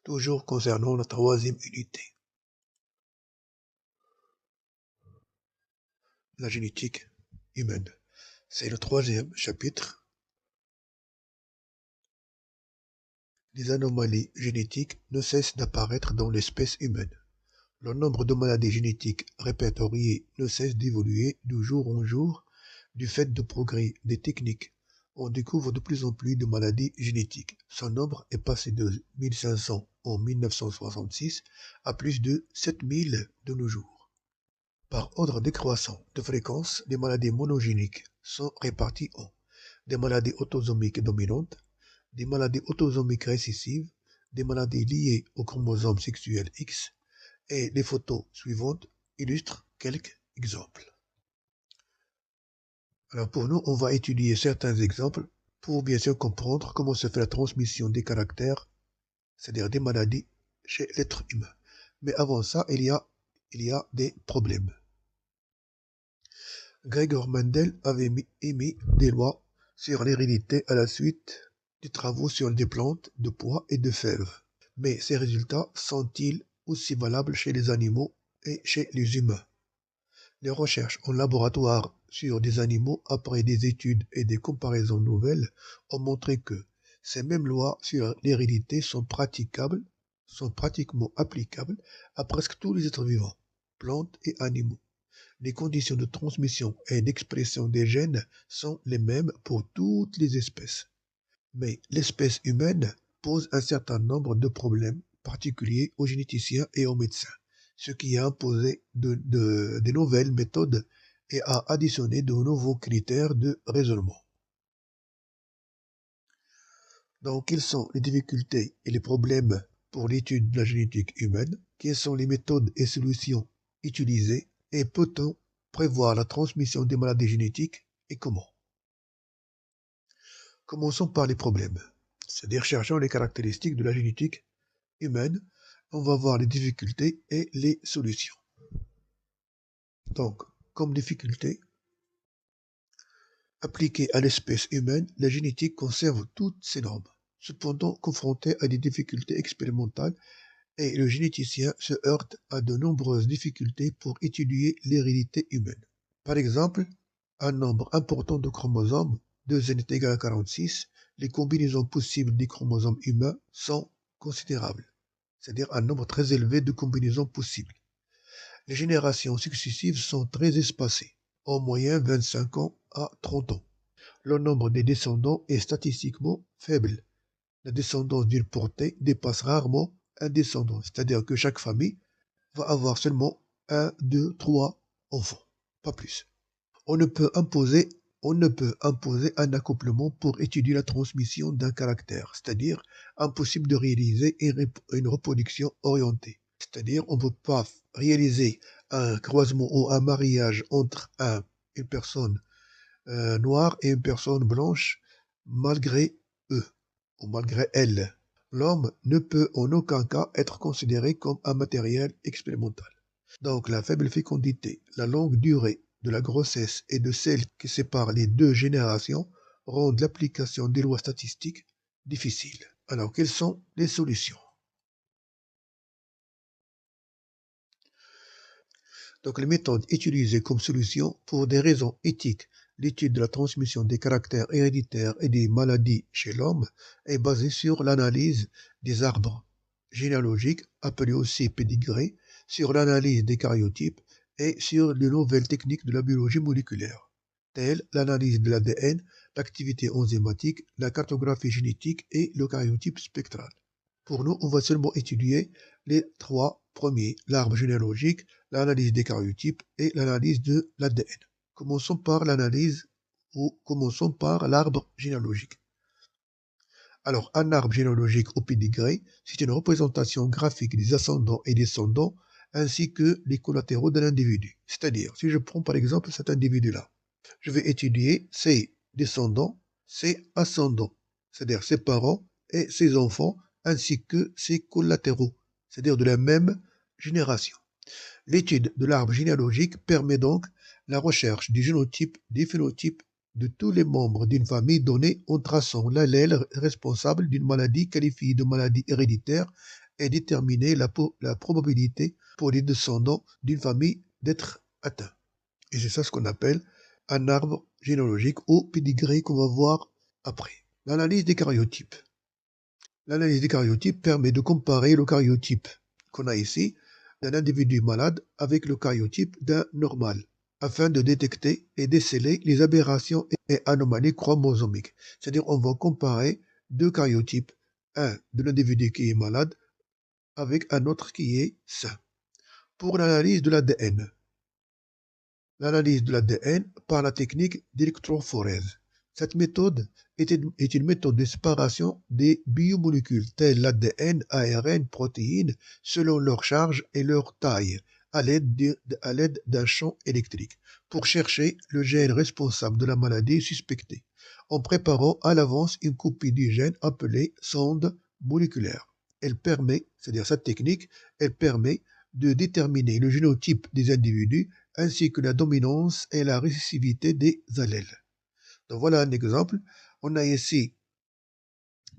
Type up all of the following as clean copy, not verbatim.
Toujours concernant la troisième unité, la génétique humaine. C'est le troisième chapitre. Les anomalies génétiques ne cessent d'apparaître dans l'espèce humaine. Le nombre de maladies génétiques répertoriées ne cesse d'évoluer de jour en jour du fait du progrès des techniques. On découvre de plus en plus de maladies génétiques. Son nombre est passé de 1500 en 1966 à plus de 7000 de nos jours. Par ordre décroissant de fréquence, les maladies monogéniques sont réparties en des maladies autosomiques dominantes, des maladies autosomiques récessives, des maladies liées au chromosome sexuel X, et les photos suivantes illustrent quelques exemples. Alors pour nous, on va étudier certains exemples pour bien sûr comprendre comment se fait la transmission des caractères, c'est-à-dire des maladies chez l'être humain. Mais avant ça, il y a des problèmes. Gregor Mendel avait émis des lois sur l'hérédité à la suite des travaux sur des plantes de pois et de fèves. Mais ces résultats sont-ils aussi valables chez les animaux et chez les humains? Les recherches en laboratoire sur des animaux après des études et des comparaisons nouvelles ont montré que ces mêmes lois sur l'hérédité sont pratiquement applicables à presque tous les êtres vivants, plantes et animaux. Les conditions de transmission et d'expression des gènes sont les mêmes pour toutes les espèces. Mais l'espèce humaine pose un certain nombre de problèmes particuliers aux généticiens et aux médecins, ce qui a imposé de nouvelles méthodes et a additionné de nouveaux critères de raisonnement. Donc, quelles sont les difficultés et les problèmes pour l'étude de la génétique humaine? Quelles sont les méthodes et solutions utilisées? Et peut-on prévoir la transmission des maladies génétiques et comment? Commençons par les problèmes, c'est-à-dire cherchant les caractéristiques de la génétique humaine. On va voir les difficultés et les solutions. Donc, comme difficulté, appliquée à l'espèce humaine, la génétique conserve toutes ses normes. Cependant, confrontée à des difficultés expérimentales, et le généticien se heurte à de nombreuses difficultés pour étudier l'hérédité humaine. Par exemple, un nombre important de chromosomes, 2n est égal à 46, les combinaisons possibles des chromosomes humains sont considérables, c'est-à-dire un nombre très élevé de combinaisons possibles. Les générations successives sont très espacées, en moyenne 25 ans à 30 ans. Le nombre des descendants est statistiquement faible. La descendance d'une portée dépasse rarement un descendant, c'est-à-dire que chaque famille va avoir seulement 1, 2, 3 enfants, pas plus. On ne peut imposer un accouplement pour étudier la transmission d'un caractère, c'est-à-dire impossible de réaliser une reproduction orientée. C'est-à-dire on ne peut pas réaliser un croisement ou un mariage entre une personne noire et une personne blanche malgré eux ou malgré elle. L'homme ne peut en aucun cas être considéré comme un matériel expérimental. Donc la faible fécondité, la longue durée de la grossesse et de celle qui sépare les deux générations rendent l'application des lois statistiques difficile. Alors quelles sont les solutions? Donc les méthodes utilisées comme solution pour des raisons éthiques, l'étude de la transmission des caractères héréditaires et des maladies chez l'homme est basée sur l'analyse des arbres généalogiques, appelés aussi pédigrés, sur l'analyse des karyotypes et sur les nouvelles techniques de la biologie moléculaire, telles l'analyse de l'ADN, l'activité enzymatique, la cartographie génétique et le karyotype spectral. Pour nous, on va seulement étudier les trois premiers, l'arbre généalogique, l'analyse des karyotypes et l'analyse de l'ADN. Commençons par l'arbre généalogique. Alors, un arbre généalogique au pédigré, c'est une représentation graphique des ascendants et descendants ainsi que les collatéraux de l'individu. C'est-à-dire, si je prends par exemple cet individu-là, je vais étudier ses descendants, ses ascendants, c'est-à-dire ses parents et ses enfants, ainsi que ses collatéraux, c'est-à-dire de la même génération. L'étude de l'arbre généalogique permet donc la recherche du génotype, des phénotypes de tous les membres d'une famille donnée en traçant l'allèle responsable d'une maladie qualifiée de maladie héréditaire et déterminer la probabilité pour les descendants d'une famille d'être atteints. Et c'est ça ce qu'on appelle un arbre généalogique au pédigré qu'on va voir après. L'analyse des cariotypes. L'analyse des cariotypes permet de comparer le cariotype qu'on a ici d'un individu malade avec le cariotype d'un normal, afin de détecter et déceler les aberrations et anomalies chromosomiques. C'est-à-dire on va comparer deux cariotypes, un de l'individu qui est malade avec un autre qui est sain. Pour l'analyse de l'ADN. L'analyse de l'ADN par la technique d'électrophorèse. Cette méthode est une méthode de séparation des biomolécules telles l'ADN, ARN, protéines, selon leur charge et leur taille, à l'aide d'un champ électrique, pour chercher le gène responsable de la maladie suspectée, en préparant à l'avance une copie du gène appelée sonde moléculaire. Elle permet, c'est-à-dire cette technique, elle permet de déterminer le génotype des individus ainsi que la dominance et la récessivité des allèles. Donc voilà un exemple. On a ici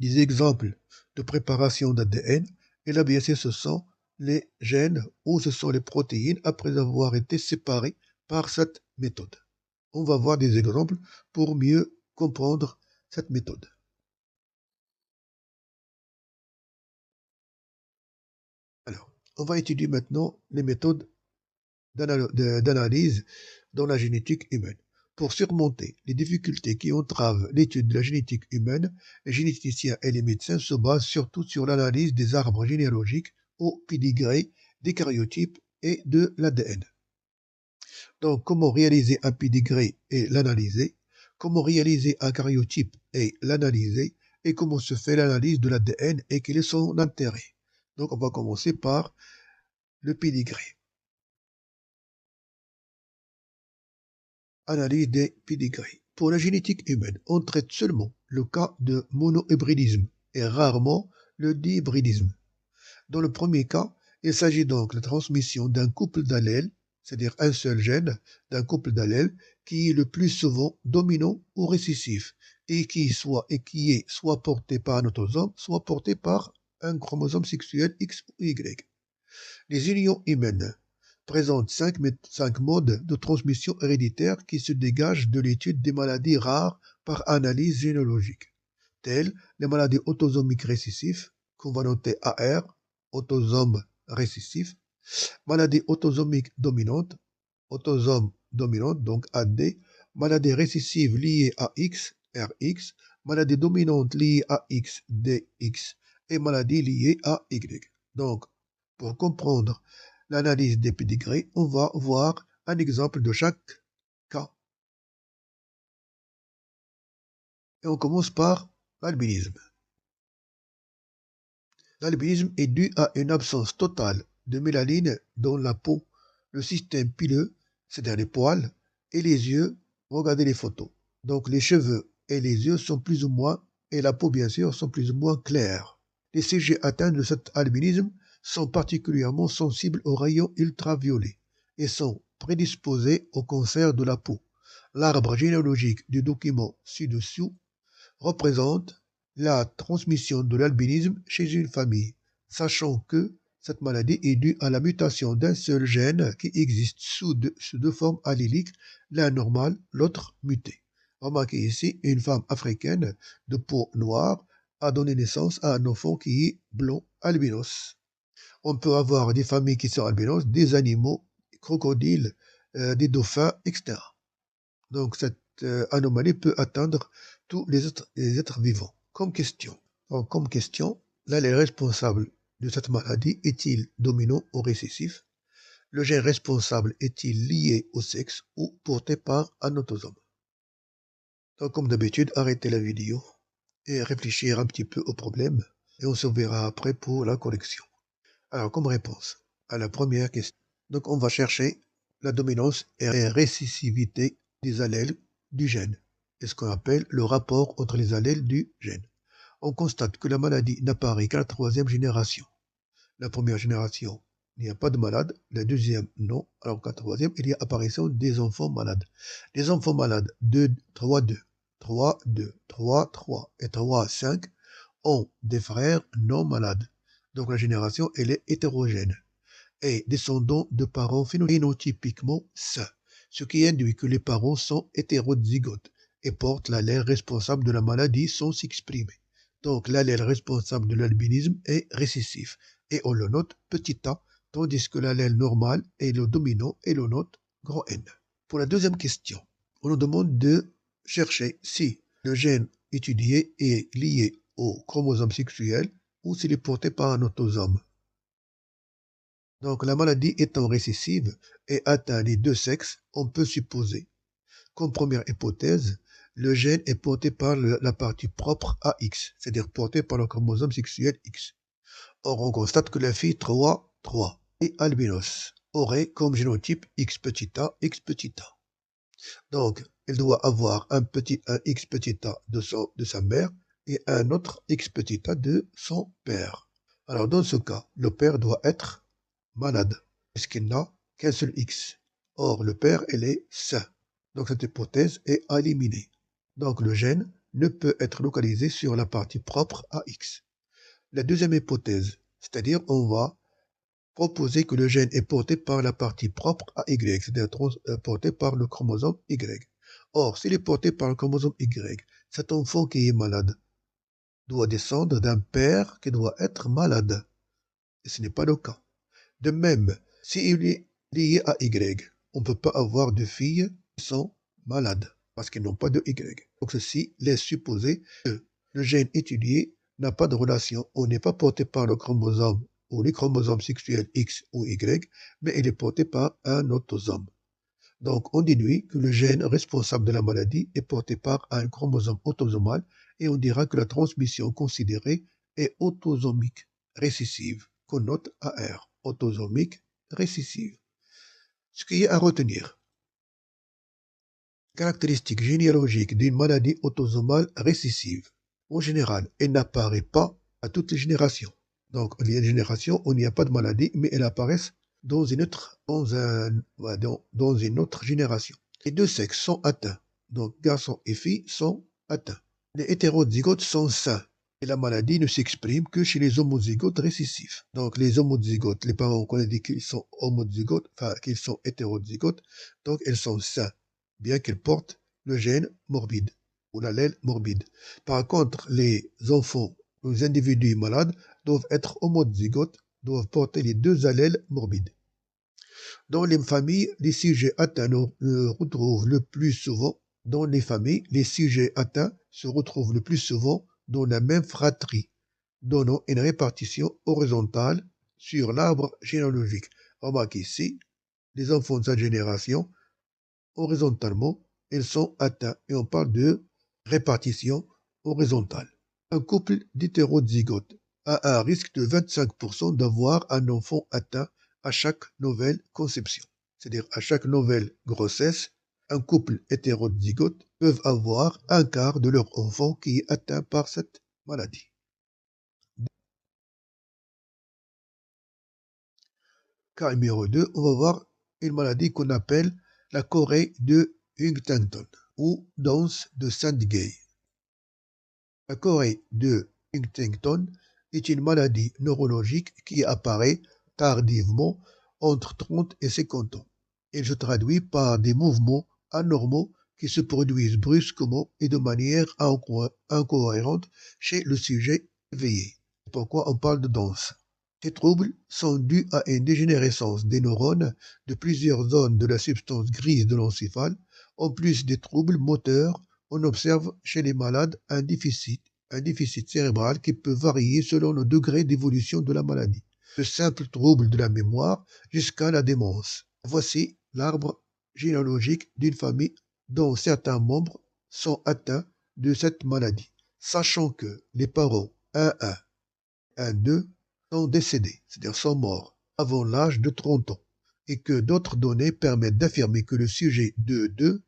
des exemples de préparation d'ADN. Et là, bien sûr, ce sont les gènes ou ce sont les protéines après avoir été séparées par cette méthode. On va voir des exemples pour mieux comprendre cette méthode. Alors, on va étudier maintenant les méthodes d'analyse dans la génétique humaine. Pour surmonter les difficultés qui entravent l'étude de la génétique humaine, les généticiens et les médecins se basent surtout sur l'analyse des arbres généalogiques au pédigré, des cariotypes et de l'ADN. Donc, comment réaliser un pédigré et l'analyser, comment réaliser un cariotype et l'analyser, et comment se fait l'analyse de l'ADN et quel est son intérêt. Donc, on va commencer par le pédigré. Analyse des pédigrés. Pour la génétique humaine, on traite seulement le cas de monohybridisme et rarement le dihybridisme. Dans le premier cas, il s'agit donc de la transmission d'un couple d'allèles, c'est-à-dire un seul gène d'un couple d'allèles qui est le plus souvent dominant ou récessif et qui est soit porté par un autosome, soit porté par un chromosome sexuel X ou Y. Les unions humaines présente 5 modes de transmission héréditaire qui se dégagent de l'étude des maladies rares par analyse généalogique, telles les maladies autosomiques récessives, qu'on va noter AR, autosome récessif, maladies autosomiques dominantes, autosome dominante, donc AD, maladies récessives liées à X, RX, maladies dominantes liées à X, DX, et maladies liées à Y. Donc, pour comprendre l'analyse des pédigrés, on va voir un exemple de chaque cas. Et on commence par l'albinisme. L'albinisme est dû à une absence totale de mélanine dans la peau, le système pileux, c'est-à-dire les poils, et les yeux. Regardez les photos. Donc les cheveux et les yeux sont plus ou moins, et la peau bien sûr, sont plus ou moins clairs. Les sujets atteints de cet albinisme sont particulièrement sensibles aux rayons ultraviolets et sont prédisposés au cancer de la peau. L'arbre généalogique du document ci-dessous représente la transmission de l'albinisme chez une famille, sachant que cette maladie est due à la mutation d'un seul gène qui existe sous deux formes alléliques, l'un normal, l'autre muté. Remarquez ici, une femme africaine de peau noire a donné naissance à un enfant qui est blond albinos. On peut avoir des familles qui sont albinos, des animaux, des crocodiles, des dauphins, etc. Donc cette anomalie peut atteindre tous les êtres vivants. Comme question, là les responsables de cette maladie est-il dominant ou récessif? Le gène responsable est-il lié au sexe ou porté par un autosome? Donc comme d'habitude, arrêtez la vidéo et réfléchir un petit peu au problème et on se verra après pour la correction. Alors, comme réponse à la première question, donc on va chercher la dominance et la récessivité des allèles du gène, et ce qu'on appelle le rapport entre les allèles du gène. On constate que la maladie n'apparaît qu'à la troisième génération. La première génération, il n'y a pas de malade, la deuxième, non, alors qu'à la troisième, il y a apparition des enfants malades. Les enfants malades 2, 3, 2, 3, 2, 3, 3 et 3, 5 ont des frères non malades. Donc la génération, elle est hétérogène et descendant de parents phénotypiquement sains, ce qui induit que les parents sont hétérozygotes et portent l'allèle responsable de la maladie sans s'exprimer. Donc l'allèle responsable de l'albinisme est récessif et on le note petit a, tandis que l'allèle normal est le dominant et le note grand N. Pour la deuxième question, on nous demande de chercher si le gène étudié est lié au chromosome sexuel ou s'il est porté par un autosome. Donc la maladie étant récessive et atteint les deux sexes, on peut supposer, comme première hypothèse, le gène est porté par la partie propre à X, c'est-à-dire porté par le chromosome sexuel X. Or, on constate que la fille 3 et albinos aurait comme génotype X petit a, X petit a. Donc, elle doit avoir un X petit a de sa mère et un autre X petit a de son père. Alors, dans ce cas, le père doit être malade, puisqu'il n'a qu'un seul X. Or, le père, elle est sain. Donc, cette hypothèse est éliminée. Donc, le gène ne peut être localisé sur la partie propre à X. La deuxième hypothèse, c'est-à-dire on va proposer que le gène est porté par la partie propre à Y, c'est-à-dire porté par le chromosome Y. Or, s'il est porté par le chromosome Y, cet enfant qui est malade doit descendre d'un père qui doit être malade. Et ce n'est pas le cas. De même, s'il est lié à Y, on ne peut pas avoir de filles qui sont malades parce qu'ils n'ont pas de Y. Donc ceci laisse supposer que le gène étudié n'a pas de relation ou n'est pas porté par le chromosome ou les chromosomes sexuels X ou Y, mais il est porté par un autosome. Donc on déduit que le gène responsable de la maladie est porté par un chromosome autosomal et on dira que la transmission considérée est autosomique récessive, qu'on note AR, autosomique récessive. Ce qui est à retenir. Caractéristique généalogique d'une maladie autosomale récessive. En général, elle n'apparaît pas à toutes les générations. Donc, il y a des générations où il n'y a pas de maladie, mais elles apparaissent dans une autre génération. Les deux sexes sont atteints. Donc, garçons et filles sont atteints. Les hétérozygotes sont sains. Et la maladie ne s'exprime que chez les homozygotes récessifs. Donc, les homozygotes, les parents, on a dit qu'ils sont homozygotes, enfin, qu'ils sont hétérozygotes, donc elles sont sains, bien qu'elles portent le gène morbide ou l'allèle morbide. Par contre, les enfants, les individus malades doivent être homozygotes, doivent porter les deux allèles morbides. Dans les familles, les sujets atteints se retrouvent le plus souvent dans les familles, les sujets atteints se retrouvent le plus souvent dans la même fratrie, donnant une répartition horizontale sur l'arbre généalogique. Remarquez ici, les enfants de cette génération, horizontalement, ils sont atteints et on parle de répartition horizontale. Un couple d'hétérozygotes a un risque de 25% d'avoir un enfant atteint à chaque nouvelle conception. C'est-à-dire à chaque nouvelle grossesse, un couple hétérozygote peut avoir un quart de leur enfant qui est atteint par cette maladie. Cas numéro 2, on va voir une maladie qu'on appelle la chorée de Huntington ou danse de Sandgate. La chorée de Huntington est une maladie neurologique qui apparaît tardivement entre 30 et 50 ans. Elle se traduit par des mouvements anormaux qui se produisent brusquement et de manière incohérente chez le sujet éveillé. C'est pourquoi on parle de danse. Ces troubles sont dus à une dégénérescence des neurones de plusieurs zones de la substance grise de l'encéphale. En plus des troubles moteurs, on observe chez les malades un déficit cérébral qui peut varier selon le degré d'évolution de la maladie, de simples troubles de la mémoire jusqu'à la démence. Voici l'arbre généalogique d'une famille dont certains membres sont atteints de cette maladie, sachant que les parents 1-1, 1-2 sont décédés, c'est-à-dire sont morts, avant l'âge de 30 ans, et que d'autres données permettent d'affirmer que le sujet 2-2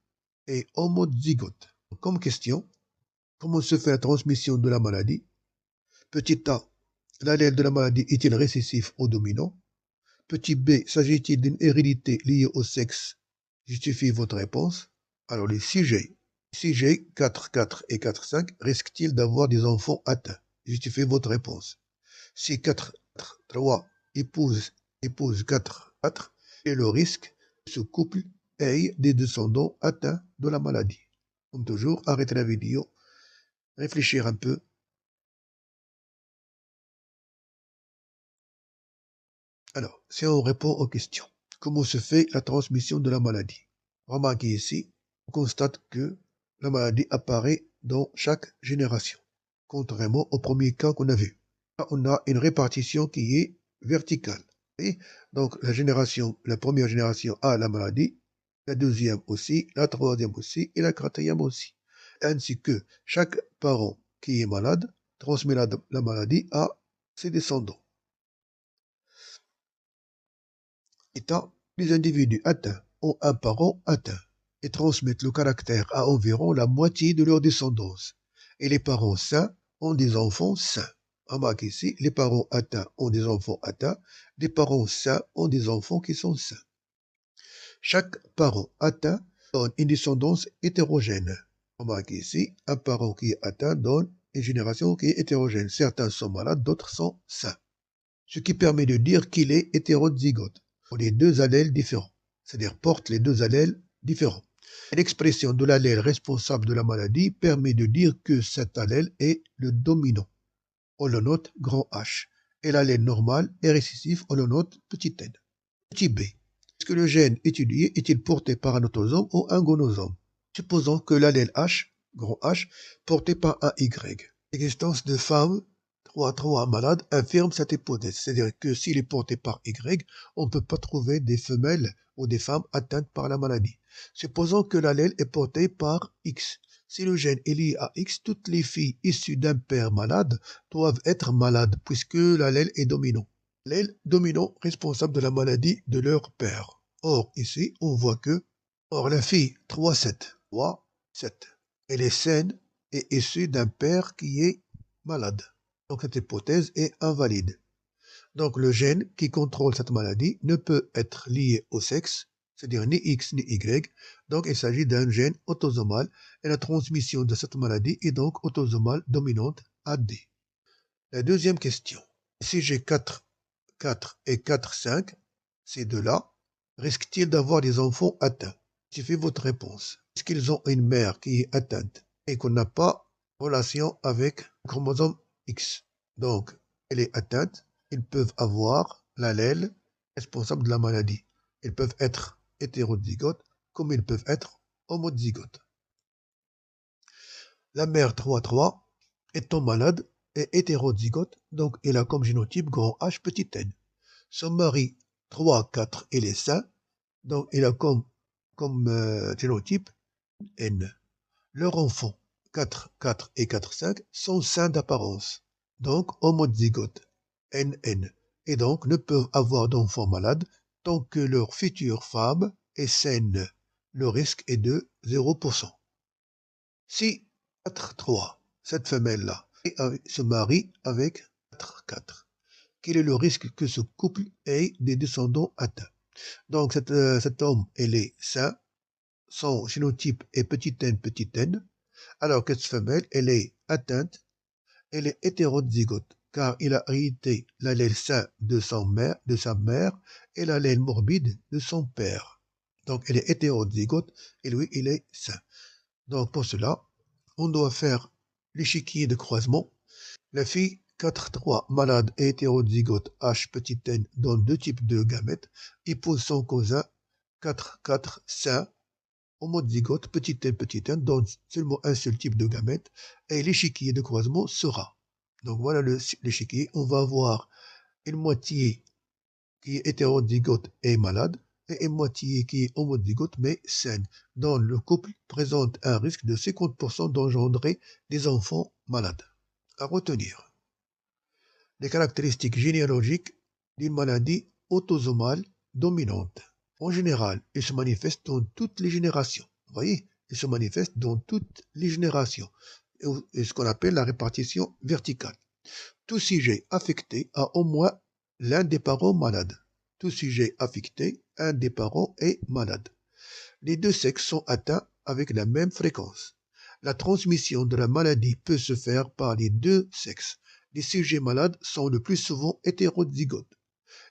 est homozygote. Comme question, comment se fait la transmission de la maladie? Petit a, l'allèle de la maladie est-il récessif ou dominant? Petit b, s'agit-il d'une hérédité liée au sexe? Justifiez votre réponse. Alors les sujets 4, 4 et 4, 5 risquent-ils d'avoir des enfants atteints? Justifiez votre réponse. Si 4 3 épouse 4, 4, et le risque que ce couple ait des descendants atteints de la maladie. Comme toujours, arrêtez la vidéo, réfléchir un peu. Alors, si on répond aux questions, comment se fait la transmission de la maladie? Remarquez ici, on constate que la maladie apparaît dans chaque génération, contrairement au premier cas qu'on a vu. Là, on a une répartition qui est verticale. Et donc, la première génération a la maladie, la deuxième aussi, la troisième aussi et la quatrième aussi. Ainsi que chaque parent qui est malade transmet la maladie à ses descendants. Étant, les individus atteints ont un parent atteint et transmettent le caractère à environ la moitié de leur descendance. Et les parents sains ont des enfants sains. Remarquez ici, les parents atteints ont des enfants atteints, les parents sains ont des enfants qui sont sains. Chaque parent atteint donne une descendance hétérogène. Remarquez ici, un parent qui est atteint donne une génération qui est hétérogène. Certains sont malades, d'autres sont sains. Ce qui permet de dire qu'il est hétérozygote, pour les deux allèles différents, c'est-à-dire porte les deux allèles différents. L'expression de l'allèle responsable de la maladie permet de dire que cet allèle est le dominant. On le note grand H. Et l'allèle normal est récessif, on le note petit n. Petit b. Est-ce que le gène étudié est-il porté par un autosome ou un gonosome? Supposons que l'allèle H, grand H, porté par un Y. L'existence de femmes 3 malades infirme cette hypothèse. C'est-à-dire que s'il est porté par Y, on ne peut pas trouver des femelles ou des femmes atteintes par la maladie. Supposons que l'allèle est porté par X. Si le gène est lié à X, toutes les filles issues d'un père malade doivent être malades puisque l'allèle est dominant. L'allèle dominant responsable de la maladie de leur père. Or, ici, on voit que la fille 3-7, elle est saine et issue d'un père qui est malade. Donc cette hypothèse est invalide. Donc le gène qui contrôle cette maladie ne peut être lié au sexe, c'est-à-dire ni X ni Y, donc il s'agit d'un gène autosomal et la transmission de cette maladie est donc autosomale dominante AD. La deuxième question, si j'ai 4 et 4-5, ces deux-là, risquent-ils d'avoir des enfants atteints? Suffit votre réponse. Est-ce qu'ils ont une mère qui est atteinte et qu'on n'a pas relation avec le chromosome X? Donc, elle est atteinte, ils peuvent avoir l'allèle responsable de la maladie. Ils peuvent être hétérozygotes comme ils peuvent être homozygotes. La mère 3 étant malade est hétérozygote, donc elle a comme génotype grand H petit n. Son mari 3-4 il est sain, donc il a comme génotype N. Leurs enfants 4 et 4-5 sont sains d'apparence, donc homozygotes NN, et donc ne peuvent avoir d'enfants malades tant que leur future femme est saine. Le risque est de 0%. Si 4-3, cette femelle-là, se marie avec 4-4, quel est le risque que ce couple ait des descendants atteints? Donc cet homme, il est sain, son génotype est petit n, alors que cette femelle, elle est atteinte, elle est hétérozygote, car il a hérité l'allèle sain de sa mère et l'allèle morbide de son père. Donc elle est hétérozygote et lui, il est sain. Donc pour cela, on doit faire l'échiquier de croisement. La fille 4-3 malade et hétérozygote H petit n donne deux types de gamètes, épouse son cousin 4-4 sain, homozygote petit n donne seulement un seul type de gamète, et l'échiquier de croisement sera. Donc voilà l'échiquier, on va avoir une moitié qui est hétérozygote et malade, et une moitié qui est homozygote mais saine, dont le couple présente un risque de 50% d'engendrer des enfants malades. À retenir les caractéristiques généalogiques d'une maladie autosomale dominante. En général, il se manifeste dans toutes les générations. Vous voyez, il se manifeste dans toutes les générations. Et ce qu'on appelle la répartition verticale. Tout sujet affecté a au moins l'un des parents malades. Tout sujet affecté, un des parents est malade. Les deux sexes sont atteints avec la même fréquence. La transmission de la maladie peut se faire par les deux sexes. Les sujets malades sont le plus souvent hétérozygotes.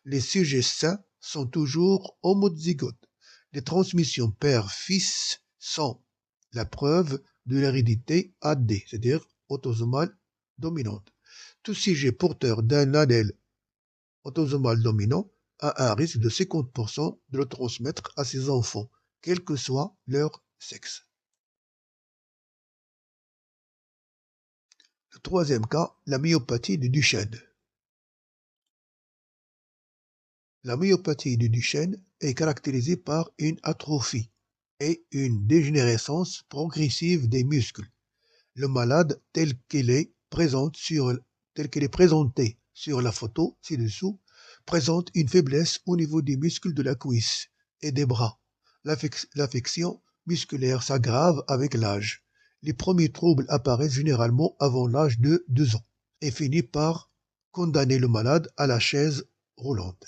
Les sujets sains sont toujours homozygotes. Les transmissions père-fils sont la preuve de l'hérédité AD, c'est-à-dire autosomale dominante. Tout sujet porteur d'un allèle autosomal dominant a un risque de 50% de le transmettre à ses enfants, quel que soit leur sexe. Le troisième cas, la myopathie de Duchenne. La myopathie de Duchenne est caractérisée par une atrophie et une dégénérescence progressive des muscles. Le malade, tel qu'elle est présentée sur la photo ci-dessous, présente une faiblesse au niveau des muscles de la cuisse et des bras. L'affection musculaire s'aggrave avec l'âge. Les premiers troubles apparaissent généralement avant l'âge de 2 ans et finissent par condamner le malade à la chaise roulante.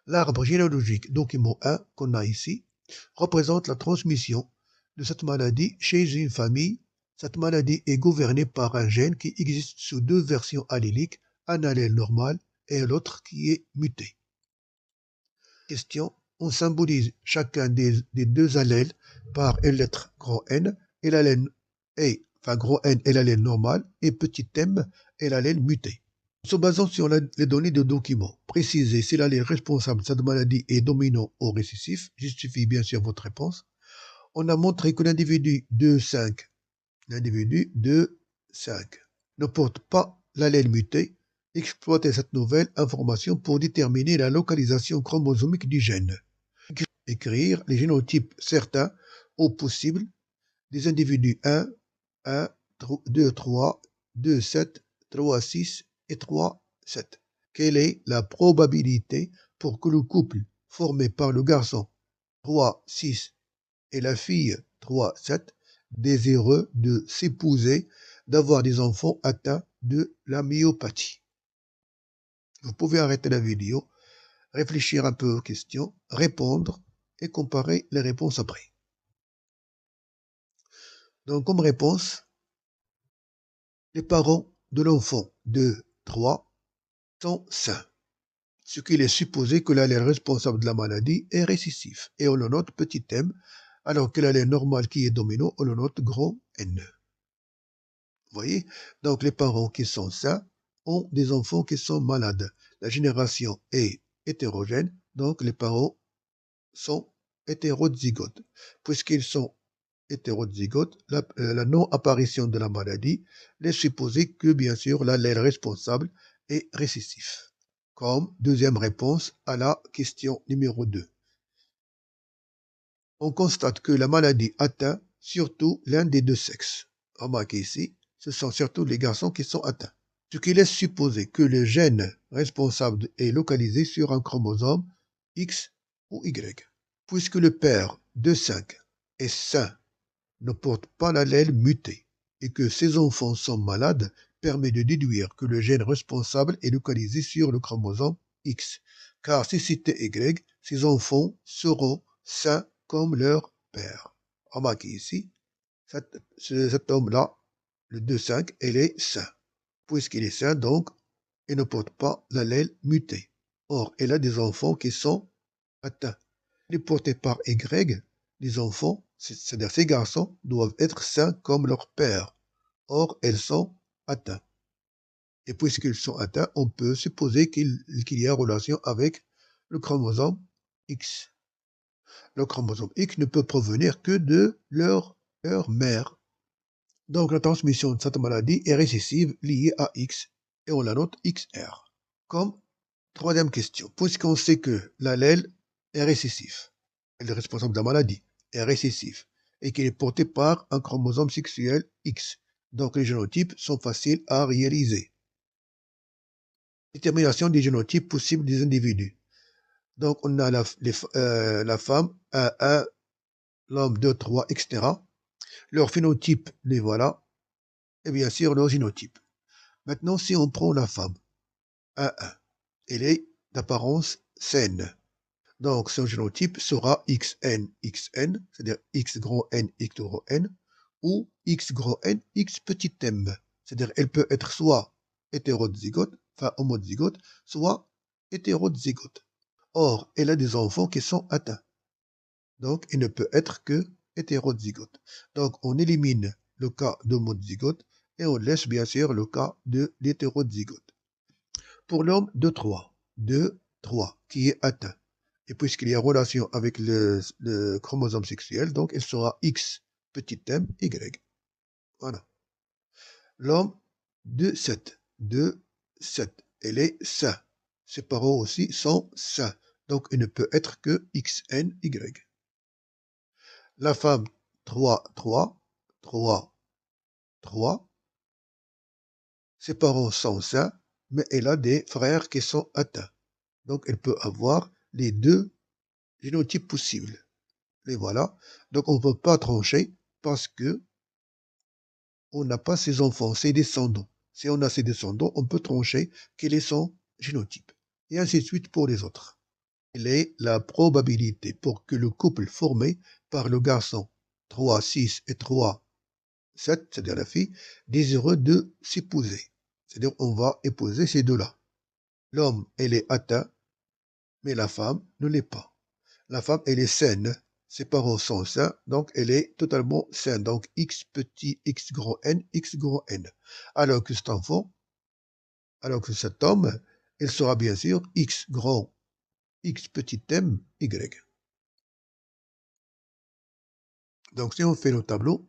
L'arbre généalogique document 1 qu'on a ici représente la transmission de cette maladie chez une famille. Cette maladie est gouvernée par un gène qui existe sous 2 versions alléliques, un allèle normal et l'autre qui est muté. Question. On symbolise chacun des 2 allèles par une lettre grand N et l'allèle grand N est l'allèle normal et petit m est l'allèle muté. En se basant sur les données de document, précisez si l'allèle responsable de cette maladie est dominant ou récessif, justifie bien sûr votre réponse. On a montré que l'individu 2,5 ne porte pas l'allèle muté. Exploitez cette nouvelle information pour déterminer la localisation chromosomique du gène. Écrire les génotypes certains ou possibles des individus 1, 2, 3, 2, 7, 3, 6 et 3, 7. Quelle est la probabilité pour que le couple formé par le garçon 3, 6 et la fille 3, 7 désireux de s'épouser, d'avoir des enfants atteints de la myopathie? Vous pouvez arrêter la vidéo, réfléchir un peu aux questions, répondre et comparer les réponses après. Donc, comme réponse, les parents de l'enfant 2, 3 sont sains, ce qu'il est supposé que l'allèle responsable de la maladie est récessif, et on le note petit m, alors que l'allèle normal qui est dominant, on le note grand N. Vous voyez? Donc, les parents qui sont sains ont des enfants qui sont malades. La génération est hétérogène, donc les parents sont hétérozygotes. Puisqu'ils sont hétérozygotes, la non-apparition de la maladie laisse supposer que, bien sûr, l'allèle responsable est récessif. Comme deuxième réponse à la question numéro 2. On constate que la maladie atteint surtout l'un des 2 sexes. Remarquez ici, ce sont surtout les garçons qui sont atteints. Ce qui laisse supposer que le gène responsable est localisé sur un chromosome X ou Y. Puisque le père 2,5 est sain, ne porte pas l'allèle muté, et que ses enfants sont malades, permet de déduire que le gène responsable est localisé sur le chromosome X. Car si c'était Y, ses enfants seront sains comme leur père. Remarquez ici, cet homme-là, le 2,5, il est sain. Puisqu'il est sain, donc, il ne porte pas l'allèle muté. Or, il a des enfants qui sont atteints. Il est porté par Y, les enfants, c'est-à-dire ces garçons, doivent être sains comme leur père. Or, elles sont atteints. Et puisqu'ils sont atteints, on peut supposer qu'il y a relation avec le chromosome X. Le chromosome X ne peut provenir que de leur mère. Donc la transmission de cette maladie est récessive liée à X, et on la note XR. Comme troisième question, puisqu'on sait que l'allèle est récessif, le responsable de la maladie est récessif, et qu'il est porté par un chromosome sexuel X, donc les génotypes sont faciles à réaliser. Détermination des génotypes possibles des individus. Donc on a la femme, 1, l'homme 2, 3, etc. Leur phénotype, les voilà, et bien sûr leur génotype. Maintenant, si on prend la femme, 1, elle est d'apparence saine. Donc son génotype sera XN, c'est-à-dire X grand N, X grand N, ou X grand N, X petit m. C'est-à-dire elle peut être soit hétérozygote, enfin homozygote, soit hétérozygote. Or, elle a des enfants qui sont atteints. Donc, il ne peut être que hétérozygote. Donc, on élimine le cas d'homozygote et on laisse bien sûr le cas de l'hétérozygote. Pour l'homme de 3, qui est atteint, et puisqu'il y a relation avec le chromosome sexuel, donc il sera X petit m, Y. Voilà. L'homme de 7, elle est sain. Ses parents aussi sont sains. Donc il ne peut être que XNY. La femme 3, ses parents sont sains, mais elle a des frères qui sont atteints. Donc elle peut avoir les deux génotypes possibles. Et voilà. Donc on ne peut pas trancher parce que on n'a pas ses enfants, ses descendants. Si on a ses descendants, on peut trancher quel est son génotype. Et ainsi de suite pour les autres. Quelle est la probabilité pour que le couple formé par le garçon 3, 6 et 3, 7, c'est-à-dire la fille, désireux de s'épouser. C'est-à-dire on va épouser ces deux-là. L'homme, elle est atteint, mais la femme ne l'est pas. La femme, elle est saine. Ses parents sont sains, donc elle est totalement saine. Donc X petit, X grand N, X grand N. Alors que cet enfant, alors que cet homme, il sera bien sûr X grand, X petit m, Y. Donc si on fait le tableau,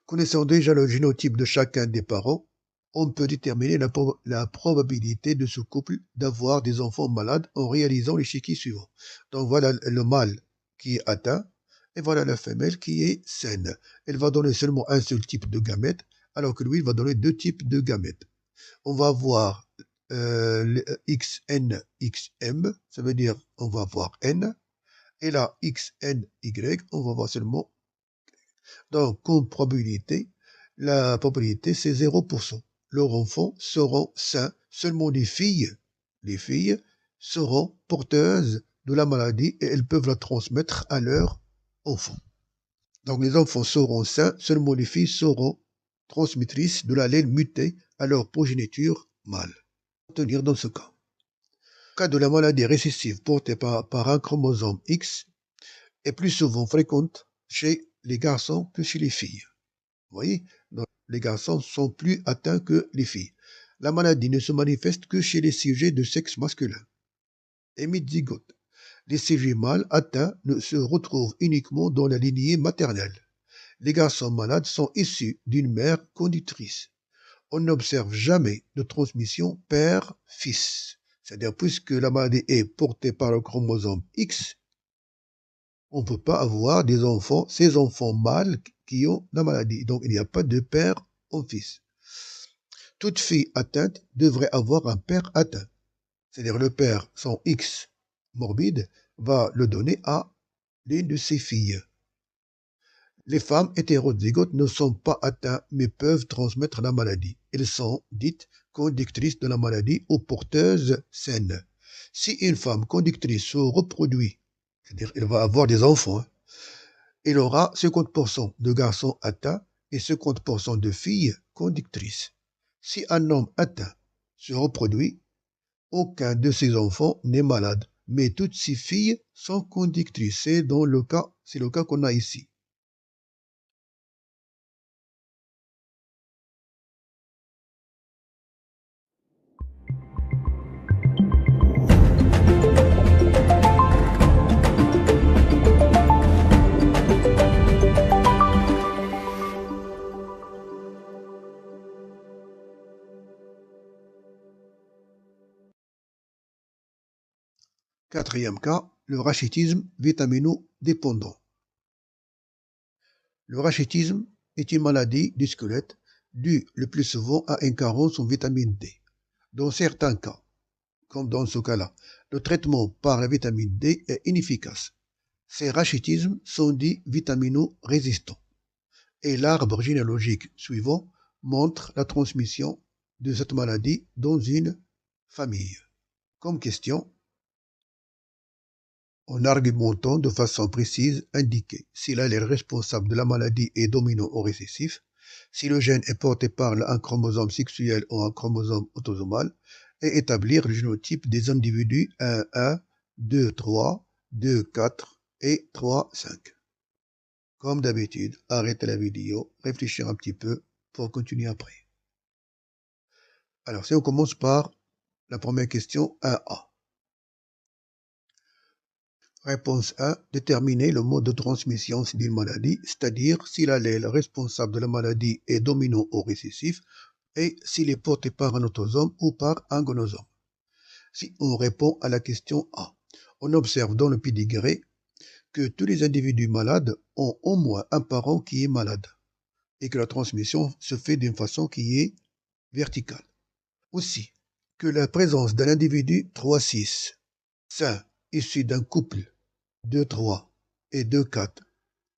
connaissant déjà le génotype de chacun des parents, on peut déterminer la probabilité de ce couple d'avoir des enfants malades en réalisant l'échiquier suivant. Donc voilà le mâle qui est atteint, et voilà la femelle qui est saine. Elle va donner seulement un seul type de gamète, alors que lui, il va donner deux types de gamètes. On va avoir XN, XM, ça veut dire on va avoir N, et là, XNY, on va voir seulement. Donc, comme probabilité, la probabilité, c'est 0%. Leurs enfants seront sains. Seulement les filles seront porteuses de la maladie et elles peuvent la transmettre à leurs enfants. Donc, les enfants seront sains. Seulement les filles seront transmettrices de l'allèle muté à leur progéniture mâle. Tenir dans ce cas. Le cas de la maladie récessive portée par un chromosome X est plus souvent fréquente chez les garçons que chez les filles. Vous voyez, donc, les garçons sont plus atteints que les filles. La maladie ne se manifeste que chez les sujets de sexe masculin. Hémizygote. Les sujets mâles atteints ne se retrouvent uniquement dans la lignée maternelle. Les garçons malades sont issus d'une mère conductrice. On n'observe jamais de transmission père-fils. C'est-à-dire, puisque la maladie est portée par le chromosome X, on ne peut pas avoir des enfants, ces enfants mâles qui ont la maladie. Donc, il n'y a pas de père en fils. Toute fille atteinte devrait avoir un père atteint. C'est-à-dire, le père, son X morbide, va le donner à l'une de ses filles. Les femmes hétérozygotes ne sont pas atteintes, mais peuvent transmettre la maladie. Elles sont dites conductrices de la maladie ou porteuses saines. Si une femme conductrice se reproduit, c'est-à-dire elle va avoir des enfants, il aura 50% de garçons atteints et 50% de filles conductrices. Si un homme atteint se reproduit, aucun de ses enfants n'est malade, mais toutes ses filles sont conductrices. C'est le cas qu'on a ici. Quatrième cas, le rachitisme vitamino-dépendant. Le rachitisme est une maladie du squelette due le plus souvent à une carence en vitamine D. Dans certains cas, comme dans ce cas-là, le traitement par la vitamine D est inefficace. Ces rachitismes sont dits vitamino-résistants. Et l'arbre généalogique suivant montre la transmission de cette maladie dans une famille. Comme question, en argumentant de façon précise, indiquer si l'allèle responsable de la maladie est dominant ou récessif, si le gène est porté par un chromosome sexuel ou un chromosome autosomal, et établir le génotype des individus 1, 2, 3, 2, 4 et 3, 5. Comme d'habitude, arrêtez la vidéo, réfléchir un petit peu pour continuer après. Alors, si on commence par la première question 1A. Réponse 1. Déterminer le mode de transmission d'une maladie, c'est-à-dire si l'allèle responsable de la maladie est dominant ou récessif et s'il est porté par un autosome ou par un gonosome. Si on répond à la question A, on observe dans le pédigré que tous les individus malades ont au moins un parent qui est malade et que la transmission se fait d'une façon qui est verticale. Aussi, que la présence d'un individu 3-6 sain issu d'un couple 2-3 et 2-4,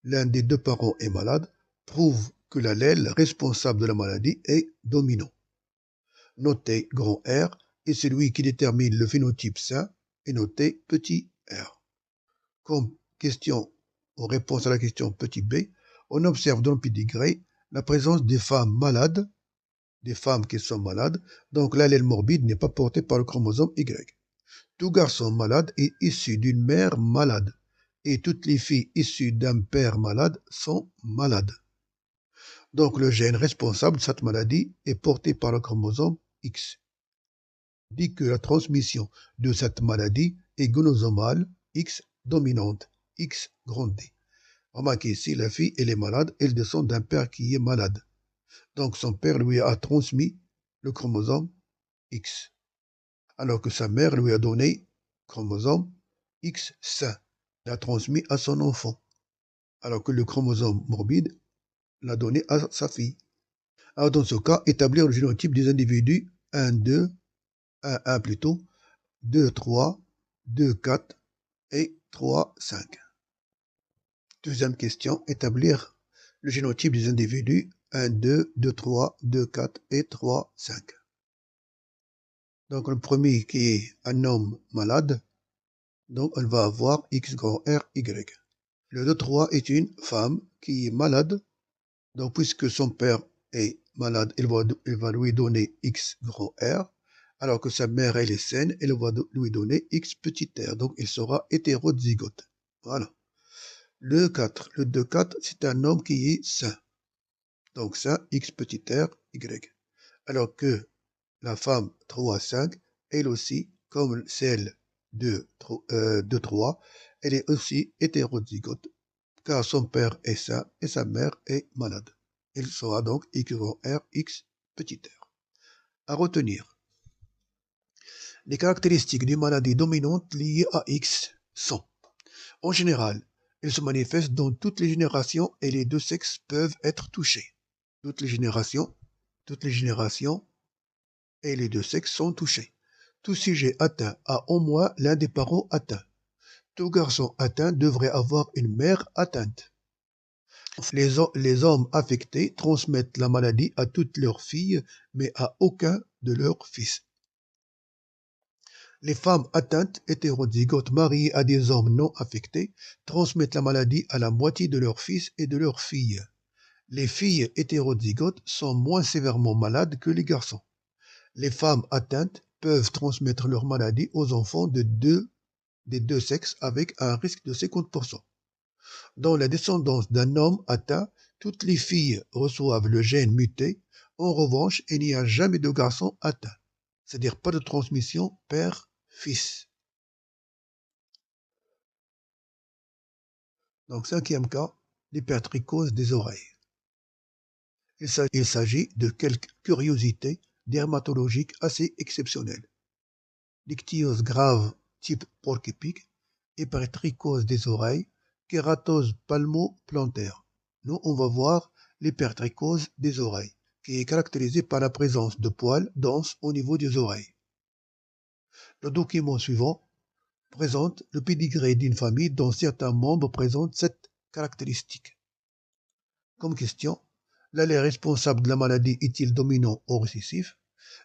l'un des deux parents est malade, prouve que l'allèle responsable de la maladie est dominant. Notez grand R est celui qui détermine le phénotype sain et notez petit r. Comme question ou réponse à la question petit b, on observe dans le pédigré la présence des femmes malades, des femmes qui sont malades, donc l'allèle morbide n'est pas porté par le chromosome Y. Tout garçon malade est issu d'une mère malade et toutes les filles issues d'un père malade sont malades. Donc le gène responsable de cette maladie est porté par le chromosome X. Dit que la transmission de cette maladie est gonosomale, X dominante, X grande D. Remarquez ici, la fille, elle est malade, elle descend d'un père qui est malade. Donc son père lui a transmis le chromosome X, alors que sa mère lui a donné chromosome X sain, l'a transmis à son enfant, alors que le chromosome morbide l'a donné à sa fille. Alors dans ce cas, établir le génotype des individus 1, 2, 1 plutôt, 2, 3, 2, 4 et 3, 5. Deuxième question, établir le génotype des individus 1, 2, 2, 3, 2, 4 et 3, 5. Donc le premier qui est un homme malade, donc on va avoir X grand R, Y. Le 2, 3 est une femme qui est malade, donc puisque son père est malade, il va lui donner X grand R, alors que sa mère elle est saine, elle va lui donner X petit r, donc il sera hétérozygote. Voilà. Le 4, le 2, 4, c'est un homme qui est sain. Donc ça, X petit r, Y. Alors que la femme 3, 5, elle aussi, comme celle de 3, elle est aussi hétérozygote, car son père est sain et sa mère est malade. Il sera donc X grand R, X petit r. À retenir. Les caractéristiques d'une maladie dominante liées à X sont, en général, elles se manifestent dans toutes les générations et les deux sexes peuvent être touchés. Toutes les générations et les deux sexes sont touchés. Tout sujet atteint a au moins l'un des parents atteints. Tout garçon atteint devrait avoir une mère atteinte. Les hommes affectés transmettent la maladie à toutes leurs filles, mais à aucun de leurs fils. Les femmes atteintes hétérozygotes mariées à des hommes non affectés transmettent la maladie à la moitié de leurs fils et de leurs filles. Les filles hétérozygotes sont moins sévèrement malades que les garçons. Les femmes atteintes peuvent transmettre leur maladie aux enfants des deux sexes avec un risque de 50%. Dans la descendance d'un homme atteint, toutes les filles reçoivent le gène muté. En revanche, il n'y a jamais de garçon atteint, c'est-à-dire pas de transmission père-fils. Donc, cinquième cas, l'hypertrichose des oreilles. Il s'agit de quelques curiosités dermatologiques assez exceptionnelles. L'ichthyose grave type porc-épic, hypertrichose des oreilles, kératose palmo-plantaire. Nous, on va voir l'hypertrichose des oreilles, qui est caractérisée par la présence de poils denses au niveau des oreilles. Le document suivant présente le pédigré d'une famille dont certains membres présentent cette caractéristique. Comme question, l'allèle responsable de la maladie est-il dominant ou récessif?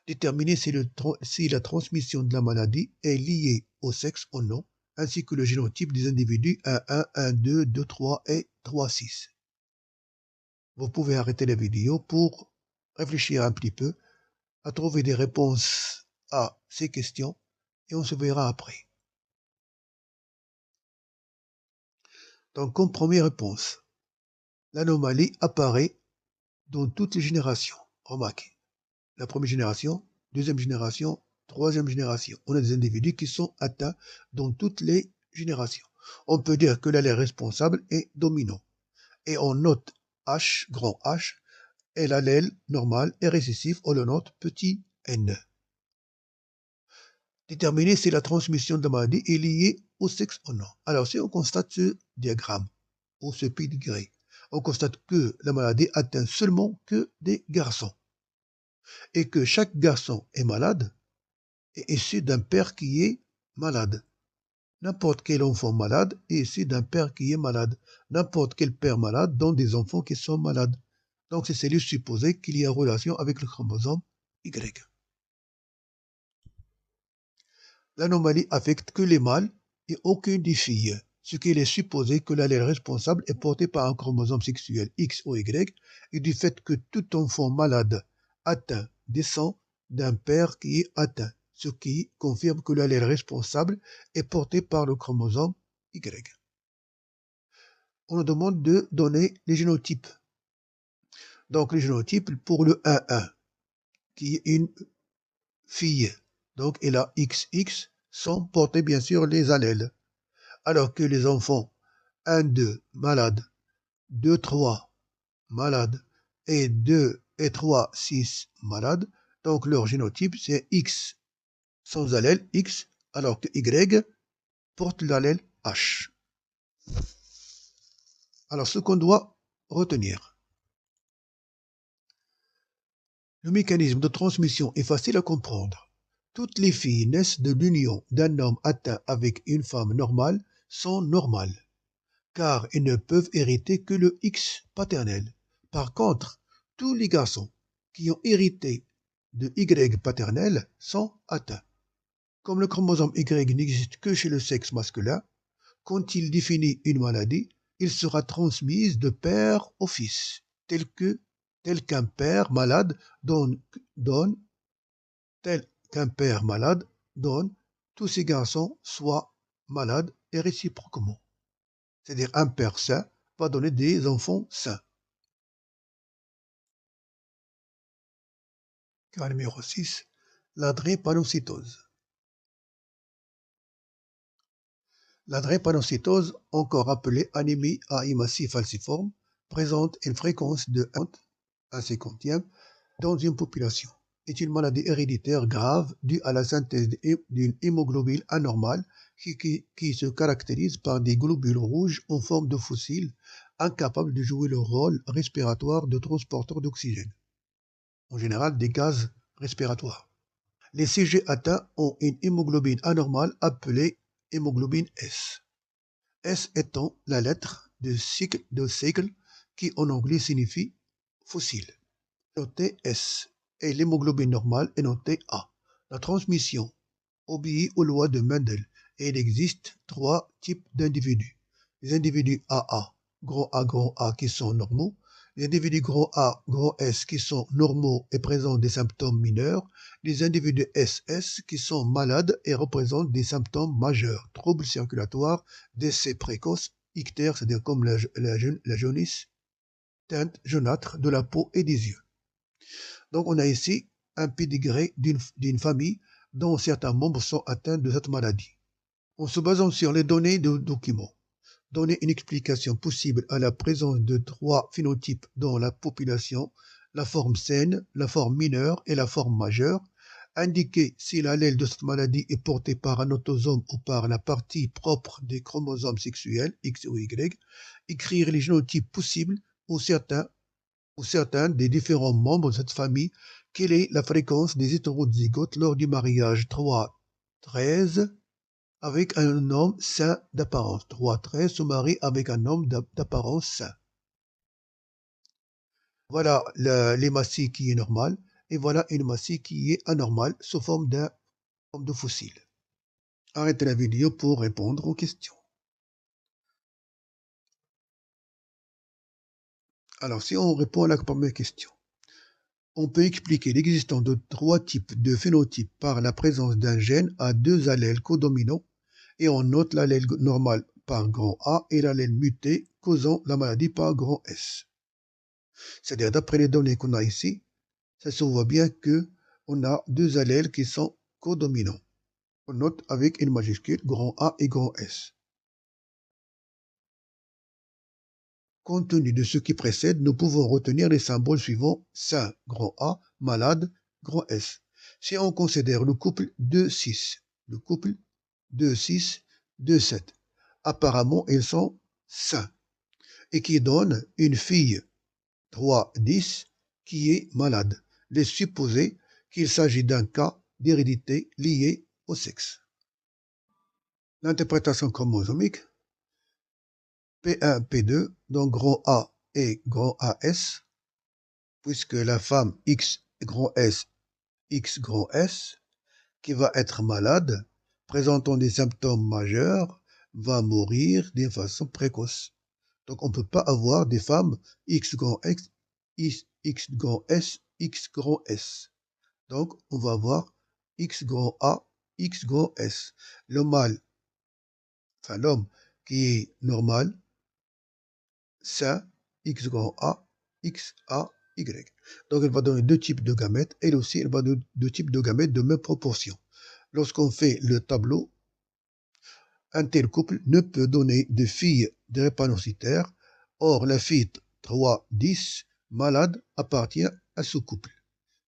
Déterminer si la transmission de la maladie est liée au sexe ou non, ainsi que le génotype des individus 1, 1, 1, 2, 2, 3 et 3, 6. Vous pouvez arrêter la vidéo pour réfléchir un petit peu, à trouver des réponses à ces questions et on se verra après. Donc, comme première réponse, l'anomalie apparaît dans toutes les générations. Remarquez, la première génération, deuxième génération, troisième génération. On a des individus qui sont atteints dans toutes les générations. On peut dire que l'allèle responsable est dominant. Et on note H, grand H, et l'allèle normal est récessif, on le note petit n. Déterminer si la transmission de la maladie est liée au sexe ou non. Alors, si on constate ce diagramme, ou ce pédigré, on constate que la maladie atteint seulement que des garçons, et que chaque garçon est malade, est issu d'un père qui est malade. N'importe quel enfant malade est issu d'un père qui est malade. N'importe quel père malade donne des enfants qui sont malades. Donc, c'est celui supposé qu'il y a relation avec le chromosome Y. L'anomalie affecte que les mâles et aucune des filles, ce qu'il est supposé que l'allèle responsable est porté par un chromosome sexuel X ou Y, et du fait que tout enfant malade atteint descend d'un père qui est atteint, ce qui confirme que l'allèle responsable est porté par le chromosome Y. On nous demande de donner les génotypes. Donc les génotypes pour le 1-1, qui est une fille, donc et la XX, sont portés bien sûr les allèles. Alors que les enfants 1-2 malades, 2-3 malades et 2 et 3-6 malades, donc leur génotype c'est X sans allèle X, alors que Y porte l'allèle H. Alors ce qu'on doit retenir. Le mécanisme de transmission est facile à comprendre. Toutes les filles naissent de l'union d'un homme atteint avec une femme normale sont normales, car ils ne peuvent hériter que le X paternel. Par contre, tous les garçons qui ont hérité de Y paternel sont atteints. Comme le chromosome Y n'existe que chez le sexe masculin, quand il définit une maladie, il sera transmise de père au fils, tel qu'un père malade donne tous ces garçons soient malades et réciproquement. C'est-à-dire un père sain va donner des enfants sains. Cas numéro 6, la drépanocytose. La drépanocytose, encore appelée anémie à hématie falciforme, présente une fréquence de 1 à 50e dans une population. Est une maladie héréditaire grave due à la synthèse d'une hémoglobine anormale qui se caractérise par des globules rouges en forme de fossiles incapables de jouer le rôle respiratoire de transporteur d'oxygène, en général des gaz respiratoires. Les sujets atteints ont une hémoglobine anormale appelée hémoglobine S. S étant la lettre de cycle qui en anglais signifie fossile. Notée S et l'hémoglobine normale est notée A. La transmission obéit aux lois de Mendel et il existe 3 types d'individus. Les individus AA, grand A qui sont normaux, les individus grand A, grand S qui sont normaux et présentent des symptômes mineurs, les individus SS qui sont malades et représentent des symptômes majeurs, troubles circulatoires, décès précoce, ictère, c'est-à-dire comme la jaunisse, teinte jaunâtre de la peau et des yeux. Donc on a ici un pédigré d'une famille dont certains membres sont atteints de cette maladie. En se basant sur les données de documents, donner une explication possible à la présence de 3 phénotypes dans la population, la forme saine, la forme mineure et la forme majeure, indiquer si l'allèle de cette maladie est porté par un autosome ou par la partie propre des chromosomes sexuels X ou Y, écrire les génotypes possibles ou certains des différents membres de cette famille, quelle est la fréquence des hétérozygotes lors du mariage 3-13 avec un homme sain d'apparence. 3-13 se marie avec un homme d'apparence sain. Voilà l'hématie qui est normale et voilà une hématie qui est anormale sous forme de fossile. Arrêtez la vidéo pour répondre aux questions. Alors, si on répond à la première question, on peut expliquer l'existence de 3 types de phénotypes par la présence d'un gène à 2 allèles codominants et on note l'allèle normal par grand A et l'allèle muté causant la maladie par grand S. C'est-à-dire, d'après les données qu'on a ici, ça se voit bien que on a 2 allèles qui sont codominants. On note avec une majuscule grand A et grand S. Compte tenu de ce qui précède, nous pouvons retenir les symboles suivants: sain, grand A, malade, grand S. Si on considère le couple 2-6, le couple 2-6, 2-7, apparemment ils sont sains et qui donnent une fille 3-10 qui est malade. Laisse supposer qu'il s'agit d'un cas d'hérédité lié au sexe. L'interprétation chromosomique P1, P2, donc grand A et grand AS, puisque la femme X grand S, X grand S, qui va être malade, présentant des symptômes majeurs, va mourir d'une façon précoce. Donc on ne peut pas avoir des femmes X grand X, X grand S, X grand S. Donc on va avoir X grand A, X grand S. Le mâle, enfin l'homme qui est normal, sain, X grand A, X A, Y. Donc elle va donner 2 types de gamètes. Elle aussi, elle va donner 2 types de gamètes de même proportion. Lorsqu'on fait le tableau, un tel couple ne peut donner de filles drépanocytaires. Or, la fille 3-10 malade appartient à ce couple.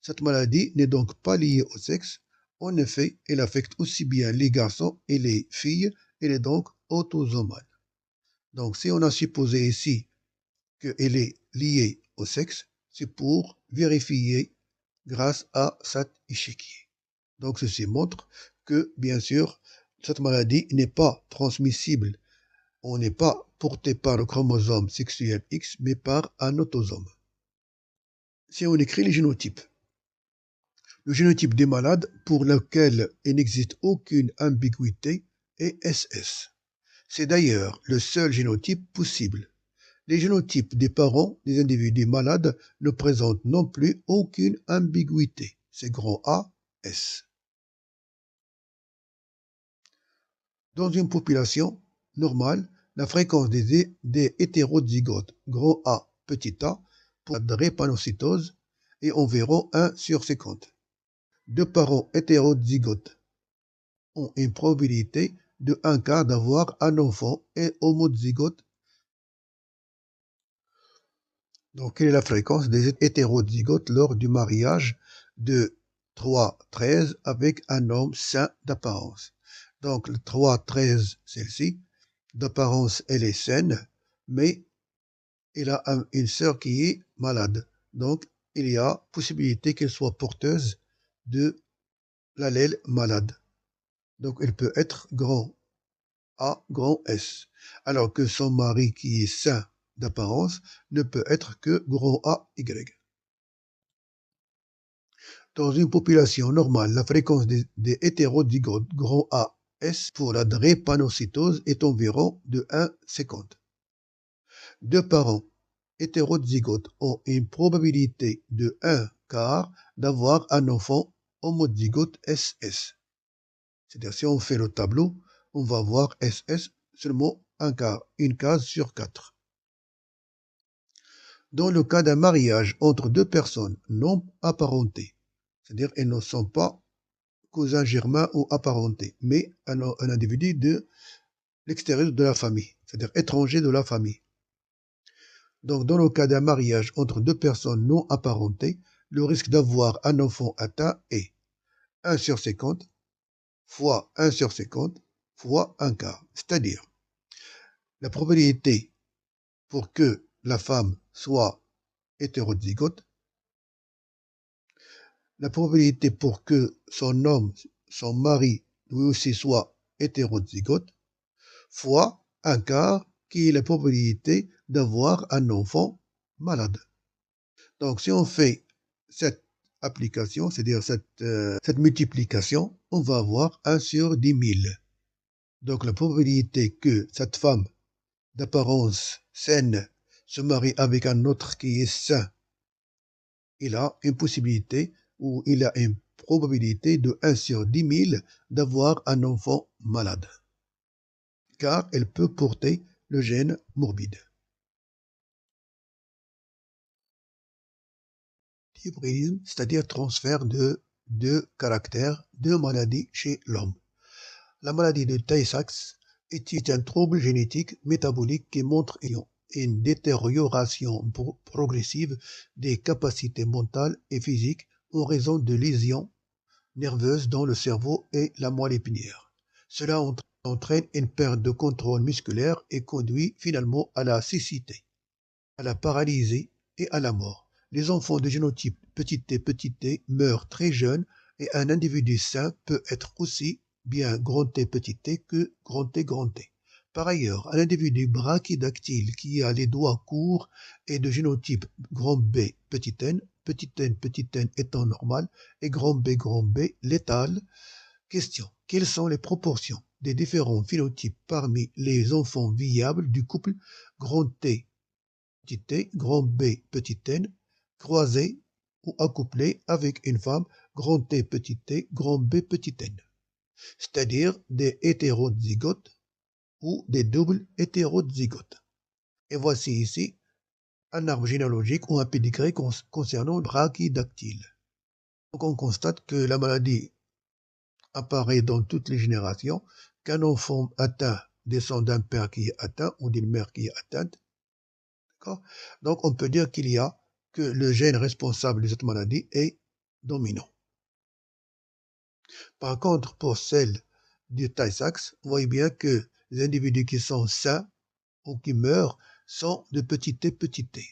Cette maladie n'est donc pas liée au sexe. En effet, elle affecte aussi bien les garçons et les filles. Elle est donc autosomale. Donc, si on a supposé ici qu'elle est liée au sexe, c'est pour vérifier grâce à cet échiquier. Donc, ceci montre que, bien sûr, cette maladie n'est pas transmissible. On n'est pas porté par le chromosome sexuel X, mais par un autosome. Si on écrit les génotypes, le génotype des malades pour lequel il n'existe aucune ambiguïté est SS. C'est d'ailleurs le seul génotype possible. Les génotypes des parents des individus malades ne présentent non plus aucune ambiguïté. C'est grand A, S. Dans une population normale, la fréquence des hétérozygotes grand A, petit a, pour la drépanocytose est environ 1 sur 50. 2 parents hétérozygotes ont une probabilité de 1/4 d'avoir un enfant et homozygote. Donc, quelle est la fréquence des hétérozygotes lors du mariage de 3-13 avec un homme sain d'apparence? Donc, le 3-13, celle-ci, d'apparence, elle est saine, mais elle a une sœur qui est malade. Donc, il y a possibilité qu'elle soit porteuse de l'allèle malade. Donc, elle peut être grand A, grand S. Alors que son mari qui est sain d'apparence ne peut être que grand A, Y. Dans une population normale, la fréquence des hétérozygotes grand A, S pour la drépanocytose est environ de 1,50. 2 parents hétérozygotes ont une probabilité de 1/4 d'avoir un enfant homozygote SS. C'est-à-dire, si on fait le tableau, on va voir SS seulement 1/4, une case sur 4. Dans le cas d'un mariage entre 2 personnes non apparentées, c'est-à-dire elles ne sont pas cousins germains ou apparentés, mais un individu de l'extérieur de la famille, c'est-à-dire étranger de la famille. Donc, dans le cas d'un mariage entre 2 personnes non apparentées, le risque d'avoir un enfant atteint est 1 sur 50 fois 1 sur 50 fois 1/4. C'est-à-dire, la probabilité pour que la femme soit hétérozygote, la probabilité pour que son homme, son mari, lui aussi soit hétérozygote, fois 1/4, qui est la probabilité d'avoir un enfant malade. Donc, si on fait cette application, c'est-à-dire cette multiplication, on va avoir 1 sur 10 000. Donc, la probabilité que cette femme d'apparence saine se marie avec un autre qui est sain, il a une possibilité ou il a une probabilité de 1 sur 10 000 d'avoir un enfant malade, car elle peut porter le gène morbide. L'hybridisme, c'est-à-dire transfert de deux caractères, deux maladies chez l'homme. La maladie de Tay-Sachs est un trouble génétique métabolique qui montre une détérioration progressive des capacités mentales et physiques en raison de lésions nerveuses dans le cerveau et la moelle épinière. Cela entraîne une perte de contrôle musculaire et conduit finalement à la cécité, à la paralysie et à la mort. Les enfants de génotype t meurent très jeunes et un individu sain peut être aussi bien t que t. Par ailleurs, un individu brachydactyle qui a les doigts courts est de génotype b n étant normal et b létal. Question. Quelles sont les proportions des différents phénotypes parmi les enfants viables du couple T t, B n, croisés ou accouplés avec une femme T t, B n, c'est-à-dire des hétérozygotes ou des doubles hétérozygotes. Et voici ici un arbre généalogique ou un pédigré concernant le brachydactyle. Donc on constate que la maladie apparaît dans toutes les générations, qu'un enfant atteint descend d'un père qui est atteint ou d'une mère qui est atteinte. Donc on peut dire qu'il y a que le gène responsable de cette maladie est dominant. Par contre, pour celle du Tay-Sachs, vous voyez bien que les individus qui sont sains ou qui meurent sont de t,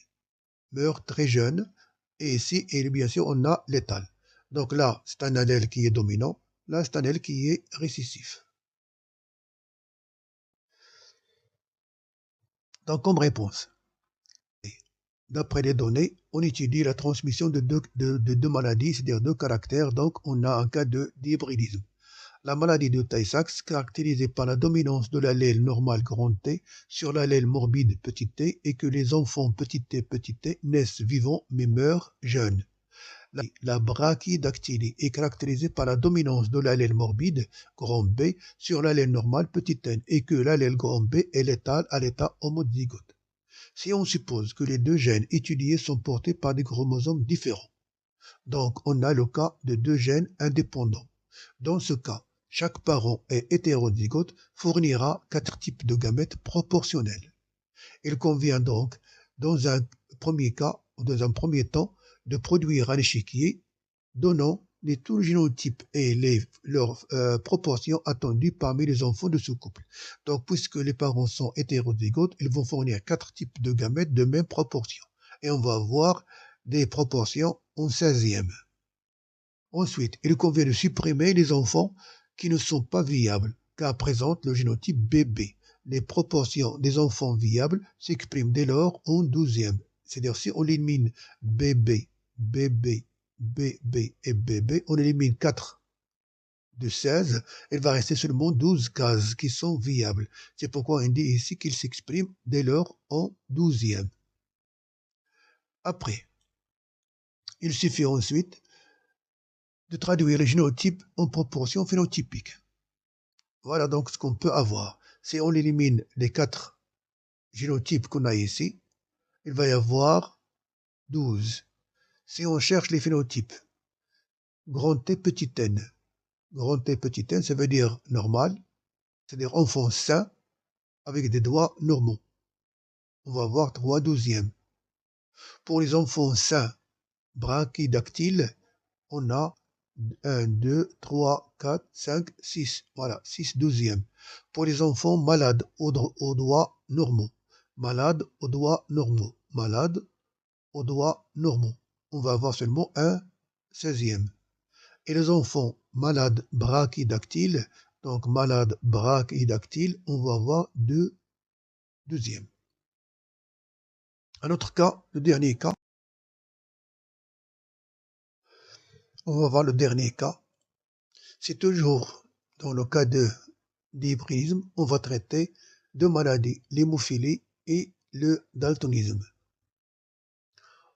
meurent très jeunes, et ici, et bien sûr, on a létal. Donc là, c'est un allèle qui est dominant, là, c'est un allèle qui est récessif. Donc, comme réponse, d'après les données, on étudie la transmission de deux maladies, c'est-à-dire deux caractères, donc on a un cas d'hybridisme. La maladie de Tay-Sachs, caractérisée par la dominance de l'allèle normal T sur l'allèle morbide t, et que les enfants t naissent vivants mais meurent jeunes. La brachydactylie est caractérisée par la dominance de l'allèle morbide B sur l'allèle normal n, et que l'allèle B est létal à l'état homozygote. Si on suppose que les deux gènes étudiés sont portés par des chromosomes différents, donc on a le cas de deux gènes indépendants. Dans ce cas, chaque parent est hétérozygote fournira 4 types de gamètes proportionnels. Il convient donc, dans un premier temps, de produire un échiquier donnant tous les génotypes et leurs proportions attendues parmi les enfants de ce couple. Donc, puisque les parents sont hétérozygotes, ils vont fournir 4 types de gamètes de même proportion. Et on va avoir des proportions en 16e. Ensuite, il convient de supprimer les enfants qui ne sont pas viables, car présentent le génotype BB. Les proportions des enfants viables s'expriment dès lors en 12e. C'est-à-dire, si on élimine BB, BB, BB et BB, on élimine 4 de 16, il va rester seulement 12 cases qui sont viables. C'est pourquoi on dit ici qu'ils s'expriment dès lors en 12e. Après, il suffit ensuite de traduire les génotypes en proportion phénotypique. Voilà donc ce qu'on peut avoir. Si on élimine les 4 génotypes qu'on a ici, il va y avoir 12. Si on cherche les phénotypes, T n, ça veut dire normal, c'est-à-dire enfant sain avec des doigts normaux. On va avoir 3 douzièmes. Pour les enfants sains brachydactyles, on a 1, 2, 3, 4, 5, 6. Voilà, 6 douzièmes. Pour les enfants malades aux doigts normaux. Malades aux doigts normaux. Malades aux doigts normaux. On va avoir seulement un 16e. Et les enfants malades brachydactyles, donc malades brachydactyles, on va avoir 2 douzièmes. Un autre cas, le dernier cas, on va voir le dernier cas. C'est toujours dans le cas d'hybridisme, on va traiter deux maladies, l'hémophilie et le daltonisme.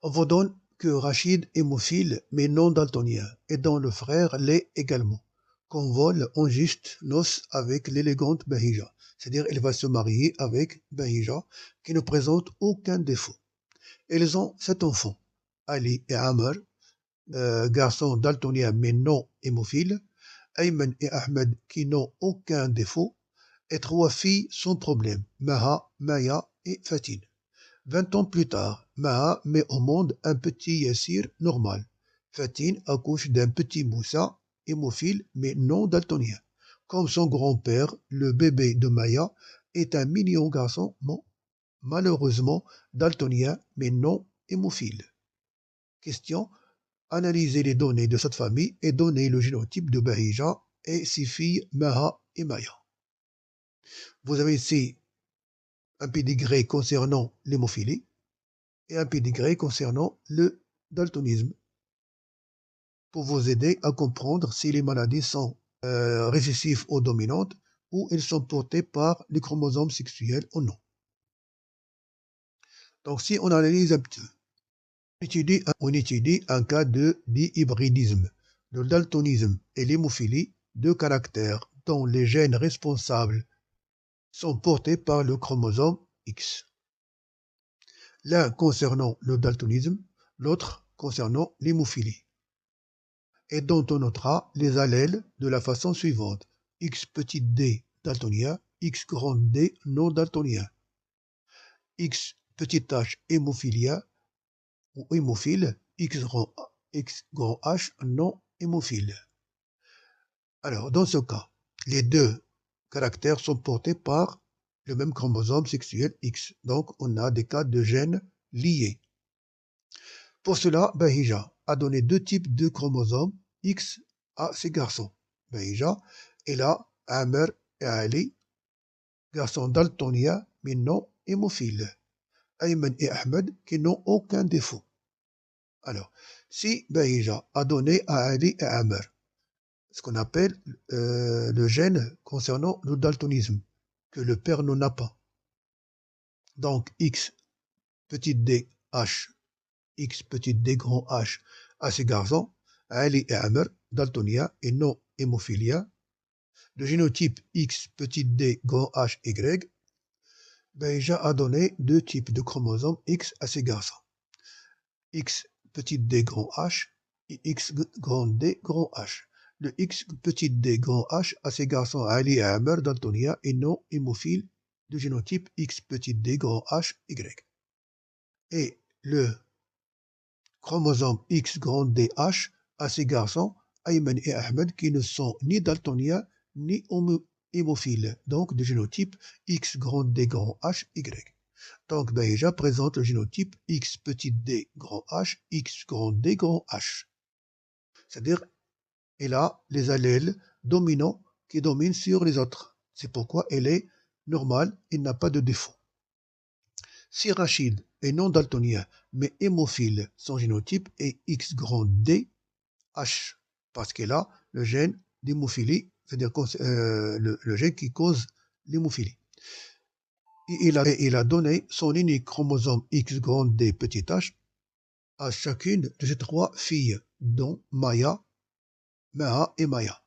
On vous donne que Rachid est hémophile mais non daltonien et dont le frère l'est également, qu'on vole en juste noces avec l'élégante Bahija, c'est-à-dire elle va se marier avec Bahija qui ne présente aucun défaut. Ils ont 7 enfants, Ali et Amr, garçons daltoniens mais non hémophiles, Ayman et Ahmed qui n'ont aucun défaut, et 3 filles sans problème, Maha, Maya et Fatine. 20 ans plus tard, Maha met au monde un petit Yassir normal. Fatine accouche d'un petit Moussa, hémophile mais non daltonien. Comme son grand-père, le bébé de Maya est un mignon garçon, malheureusement daltonien mais non hémophile. Question: analyser les données de cette famille et donner le génotype de Bahija et ses filles Maha et Maya. Vous avez ici un pédigré concernant l'hémophilie et un pédigré concernant le daltonisme pour vous aider à comprendre si les maladies sont récessives ou dominantes ou elles sont portées par les chromosomes sexuels ou non. Donc si on analyse un peu, on étudie un cas de dihybridisme, le daltonisme et l'hémophilie, deux caractères dont les gènes responsables sont portés par le chromosome X. L'un concernant le daltonisme, l'autre concernant l'hémophilie, et dont on notera les allèles de la façon suivante: X petit d daltonien, X grand D non daltonien, X petit h hémophilia ou hémophile, X grand H non hémophile. Alors, dans ce cas, les deux caractères sont portés par le même chromosome sexuel X. Donc, on a des cas de gènes liés. Pour cela, Bahija a donné deux types de chromosomes X à ces garçons. Bahija et là Amer et Ali, garçons daltoniens mais non hémophiles. Ayman et Ahmed qui n'ont aucun défaut. Alors, si Bahija a donné à Ali et Amer ce qu'on appelle le gène concernant le daltonisme, que le père n'en a pas. Donc X petit d H, X petit d grand H à ces garçons, Ali et Amer, daltonien et non hémophilia, le génotype X petit d grand H Y, Bahija a donné deux types de chromosomes X à ces garçons. X petit d grand H et X grand D grand H. Le X petit d grand H à ces garçons Ali et Amer daltonien et non hémophile du génotype X petit d grand H Y. Et le chromosome X grand D H à ces garçons Ayman et Ahmed qui ne sont ni daltoniens ni hémophiles, donc du génotype X grand D grand H Y. Donc Bahija présente le génotype X petit d grand H, X grand D grand H. C'est-à-dire elle a les allèles dominants qui dominent sur les autres. C'est pourquoi elle est normale et n'a pas de défaut. Si Rachid est non daltonien mais hémophile, son génotype est X grand D H parce qu'elle a le gène d'hémophilie, c'est-à-dire le gène qui cause l'hémophilie. Et il a donné son unique chromosome X grand D petit h à chacune de ses trois filles, dont Maya, Maha et Maya.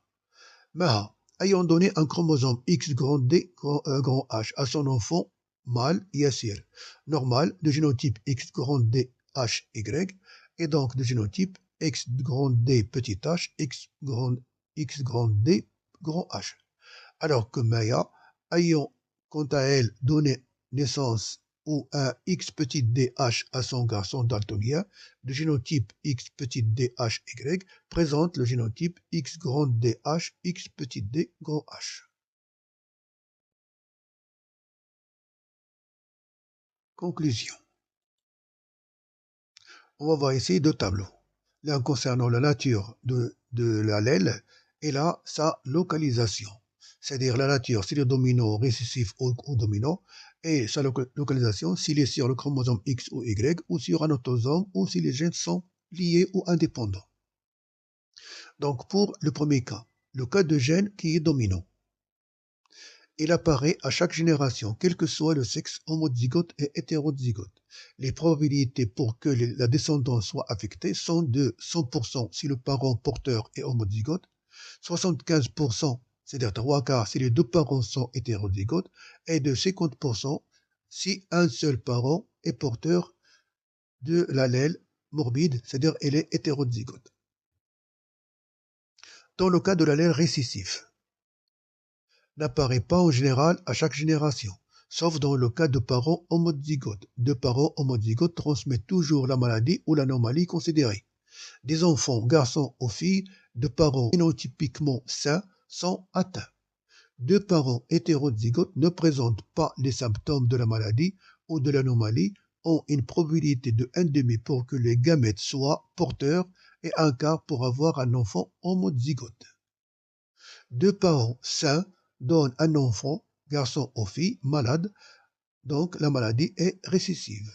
Maha, ayant donné un chromosome X grand D grand H à son enfant mâle Yassir, normal de génotype X grand D H Y, et donc de génotype X grand D petit h, X grand D grand H. Alors que Maya, ayant quant à elle donné naissance ou un X petit dh à son garçon daltonien, le génotype X petit dhy présente le génotype X grand dh X petit d grand H. Conclusion. On va voir ici deux tableaux. L'un concernant la nature de l'allèle et là sa localisation. C'est-à-dire la nature, s'il est dominant, récessif ou dominant, et sa localisation, s'il est sur le chromosome X ou Y, ou sur un autosome, ou si les gènes sont liés ou indépendants. Donc pour le premier cas, le cas de gène qui est dominant. Il apparaît à chaque génération, quel que soit le sexe homozygote et hétérozygote. Les probabilités pour que la descendance soit affectée sont de 100% si le parent porteur est homozygote, 75%, c'est-à-dire 3 quarts si les deux parents sont hétérozygotes, et de 50% si un seul parent est porteur de l'allèle morbide, c'est-à-dire elle est hétérozygote. Dans le cas de l'allèle récessif, n'apparaît pas en général à chaque génération, sauf dans le cas de parents homozygotes. Deux parents homozygotes transmettent toujours la maladie ou l'anomalie considérée. Des enfants, garçons ou filles, de parents phénotypiquement sains sont atteints. Deux parents hétérozygotes ne présentent pas les symptômes de la maladie ou de l'anomalie, ont une probabilité de 1,5 pour que les gamètes soient porteurs et 1 quart pour avoir un enfant homozygote. Deux parents sains donnent un enfant, garçon ou fille, malade, donc la maladie est récessive.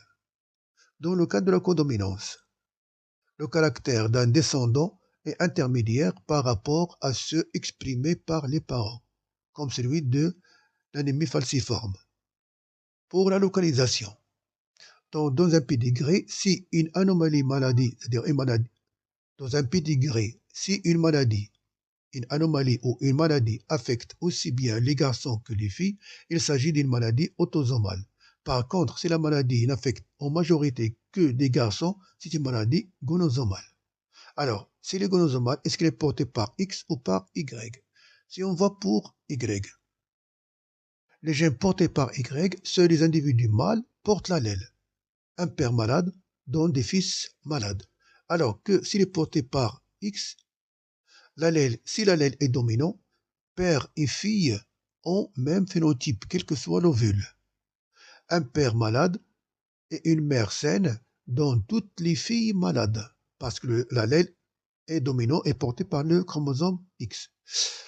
Dans le cas de la codominance, le caractère d'un descendant est intermédiaire par rapport à ceux exprimés par les parents, comme celui de l'anémie falciforme. Pour la localisation, dans un pédigré, si une anomalie maladie, c'est-à-dire une maladie, dans un pédigré, si une maladie, une anomalie ou une maladie affecte aussi bien les garçons que les filles, il s'agit d'une maladie autosomale. Par contre, si la maladie n'affecte en majorité que des garçons, c'est une maladie gonosomale. Alors, si le gonosomale, est-ce qu'il est porté par X ou par Y? Si on va pour Y, les gènes portés par Y, seuls les individus mâles portent l'allèle. Un père malade donne des fils malades. Alors que s'il est porté par X, si l'allèle est dominant, père et fille ont même phénotype, quel que soit l'ovule. Un père malade et une mère saine donnent toutes les filles malades, parce que l'allèle est dominant et porté par le chromosome X.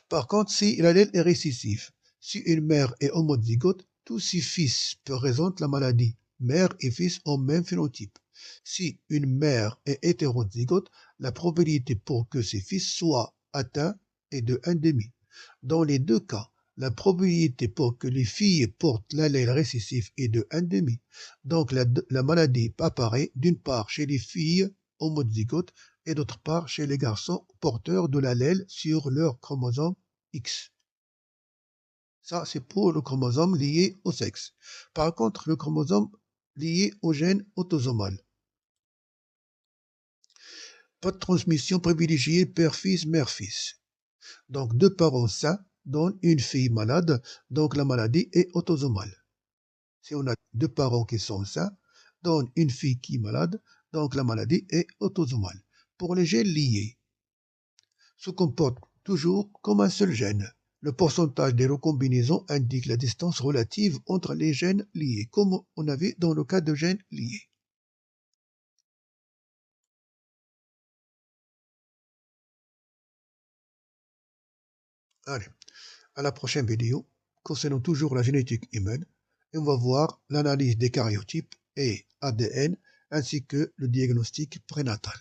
Par contre, si l'allèle est récessif, si une mère est homozygote, tous ses fils présentent la maladie. Mère et fils ont même phénotype. Si une mère est hétérozygote, la probabilité pour que ses fils soient atteints est de 1,5. Dans les deux cas, la probabilité pour que les filles portent l'allèle récessif est de 1,5. Donc la maladie apparaît d'une part chez les filles homozygotes et d'autre part chez les garçons porteurs de l'allèle sur leur chromosome X. Ça, c'est pour le chromosome lié au sexe. Par contre, le chromosome lié au gène autosomal. Pas de transmission privilégiée père-fils, mère-fils. Donc, deux parents sains donnent une fille malade, donc la maladie est autosomale. Si on a deux parents qui sont sains, donnent une fille qui est malade, donc la maladie est autosomale. Pour les gènes liés, se comportent toujours comme un seul gène. Le pourcentage des recombinaisons indique la distance relative entre les gènes liés, comme on avait dans le cas de gènes liés. Allez, à la prochaine vidéo, concernant toujours la génétique humaine, et on va voir l'analyse des karyotypes et ADN, ainsi que le diagnostic prénatal.